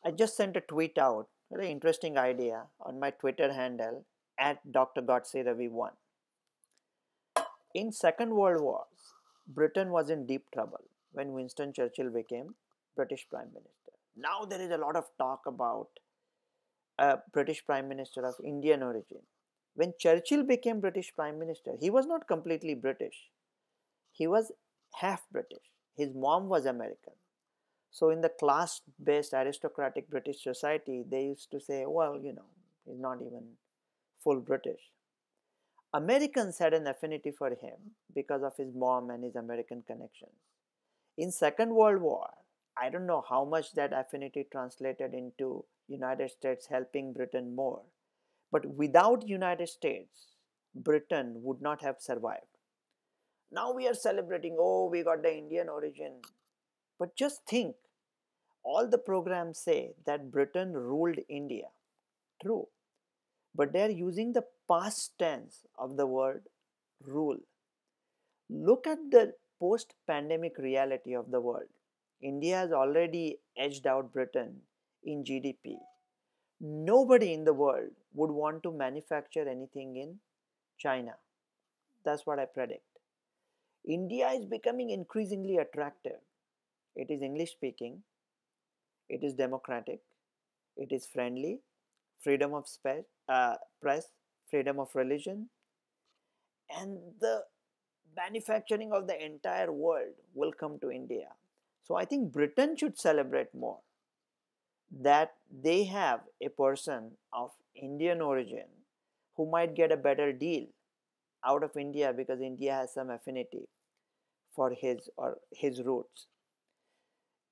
I just sent a tweet out, very interesting idea on my Twitter handle at Dr. Godse Ravi 1. In Second World Wars, Britain was in deep trouble when Winston Churchill became British Prime Minister. Now there is a lot of talk about a British Prime Minister of Indian origin. When Churchill became British Prime Minister, he was not completely British. He was half British. His mom was American. So in the class-based aristocratic British society, they used to say, well, he's not even full British. Americans had an affinity for him because of his mom and his American connections. In Second World War, I don't know how much that affinity translated into United States helping Britain more, but without United States, Britain would not have survived. Now we are celebrating, oh, we got the Indian origin. But just think, all the programs say that Britain ruled India. True. But they are using the past tense of the word rule. Look at the post pandemic reality of the world. India has already edged out Britain in GDP. Nobody in the world would want to manufacture anything in China. That's what I predict. India is becoming increasingly attractive. It is English speaking, it is democratic, it is friendly, freedom of press, freedom of religion, and the manufacturing of the entire world will come to India. So I think Britain should celebrate more that they have a person of Indian origin who might get a better deal out of India because India has some affinity for his or his roots.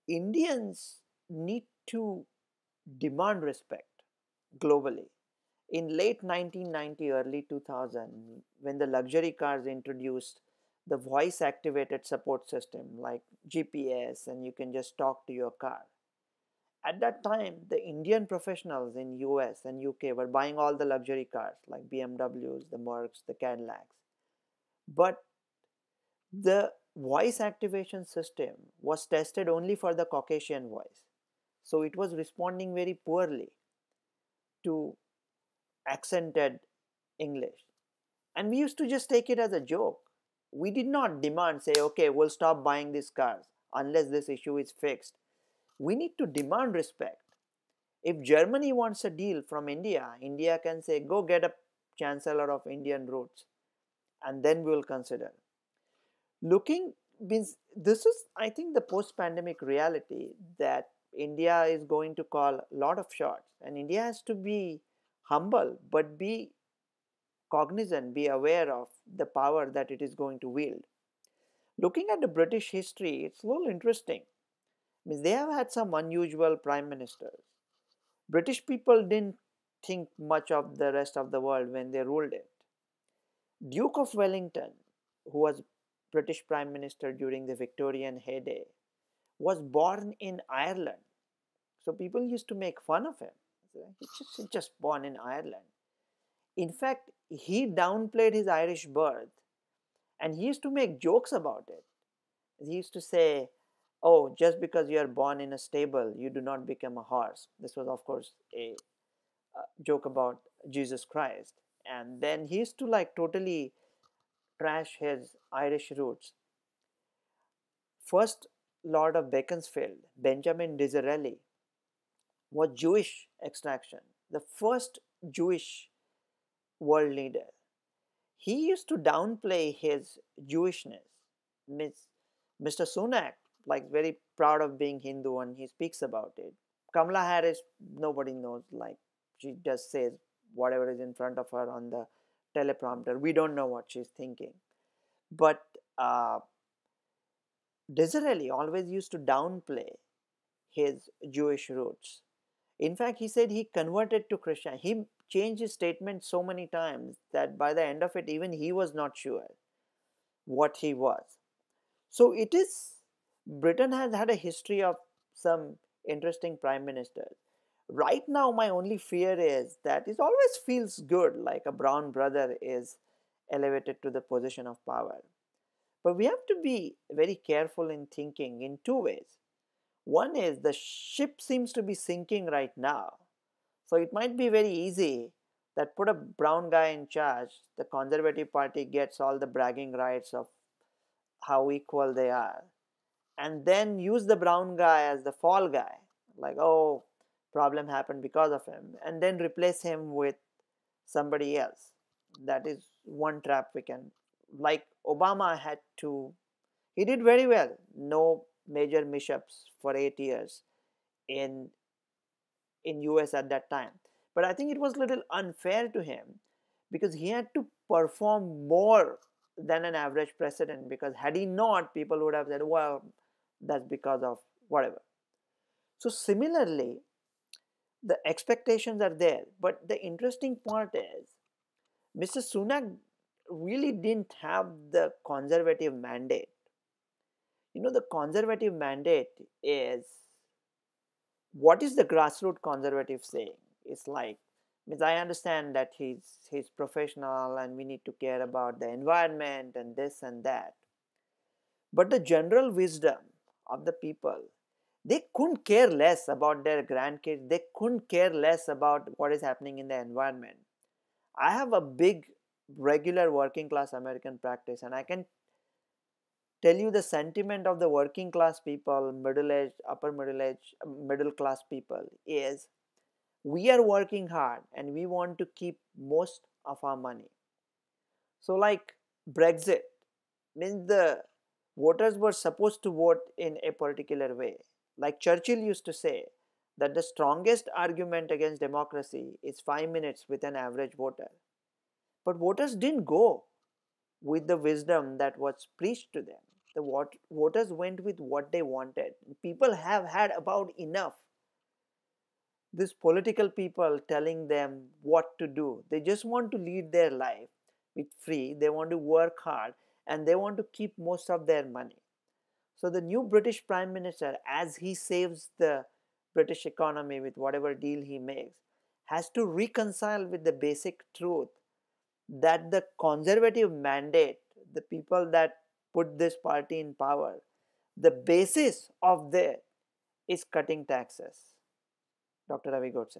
Indians need to demand respect globally. In late 1990, early 2000, when the luxury cars introduced the voice activated support system like GPS and you can just talk to your car. At that time, the Indian professionals in US and UK were buying all the luxury cars like BMWs, the Mercs, the Cadillacs. But the voice activation system was tested only for the Caucasian voice. So it was responding very poorly to accented English. And we used to just take it as a joke. We did not demand, say, okay, we'll stop buying these cars unless this issue is fixed. We need to demand respect. If Germany wants a deal from India, India can say, go get a chancellor of Indian roots, and then we will consider. Looking means this is, I think, the post pandemic reality that India is going to call a lot of shots, and India has to be humble but be cognizant, be aware of the power that it is going to wield. Looking at the British history, it's a little interesting. Means they have had some unusual prime ministers. British people didn't think much of the rest of the world when they ruled it. Duke of Wellington, who was British Prime Minister during the Victorian heyday, was born in Ireland. So people used to make fun of him. He's just born in Ireland. In fact, he downplayed his Irish birth and he used to make jokes about it. He used to say, oh, just because you are born in a stable, you do not become a horse. This was, of course, a joke about Jesus Christ. And then he used to like totally trash his Irish roots. First Lord of Beaconsfield, Benjamin Disraeli, was Jewish extraction, the first Jewish world leader. He used to downplay his Jewishness. Mr. Sunak, like very proud of being Hindu and he speaks about it. Kamala Harris, nobody knows, like she just says whatever is in front of her on the teleprompter. We don't know what she's thinking. But Disraeli always used to downplay his Jewish roots. In fact, he said he converted to Christian. He changed his statement so many times that by the end of it, even he was not sure what he was. So it is, Britain has had a history of some interesting prime ministers. Right now, my only fear is that it always feels good, like a brown brother is elevated to the position of power. But we have to be very careful in thinking in two ways. One is the ship seems to be sinking right now. So it might be very easy that put a brown guy in charge, the Conservative Party gets all the bragging rights of how equal they are, and then use the brown guy as the fall guy, like, oh, problem happened because of him, and then replace him with somebody else. That is one trap we can, like Obama had to, he did very well, no major mishaps for 8 years in US at that time. But I think it was a little unfair to him because he had to perform more than an average president, because had he not, people would have said, well, that's because of whatever. So similarly, the expectations are there, but the interesting part is Mr. Sunak really didn't have the conservative mandate. The conservative mandate is, what is the grassroots conservative saying? It's like, means I understand that he's professional and we need to care about the environment and this and that. But the general wisdom of the people, they couldn't care less about their grandkids. They couldn't care less about what is happening in the environment. I have a big regular working class American practice, and I can tell you the sentiment of the working class people, middle age, upper middle age, middle class people is, we are working hard and we want to keep most of our money. So, like Brexit means the voters were supposed to vote in a particular way. Like Churchill used to say, that the strongest argument against democracy is 5 minutes with an average voter. But voters didn't go with the wisdom that was preached to them. The voters went with what they wanted. People have had about enough. These political people telling them what to do. They just want to lead their life with free. They want to work hard and they want to keep most of their money. So the new British Prime Minister, as he saves the British economy with whatever deal he makes, has to reconcile with the basic truth that the conservative mandate, the people that put this party in power, the basis of their is cutting taxes. Dr. Ravi Godse.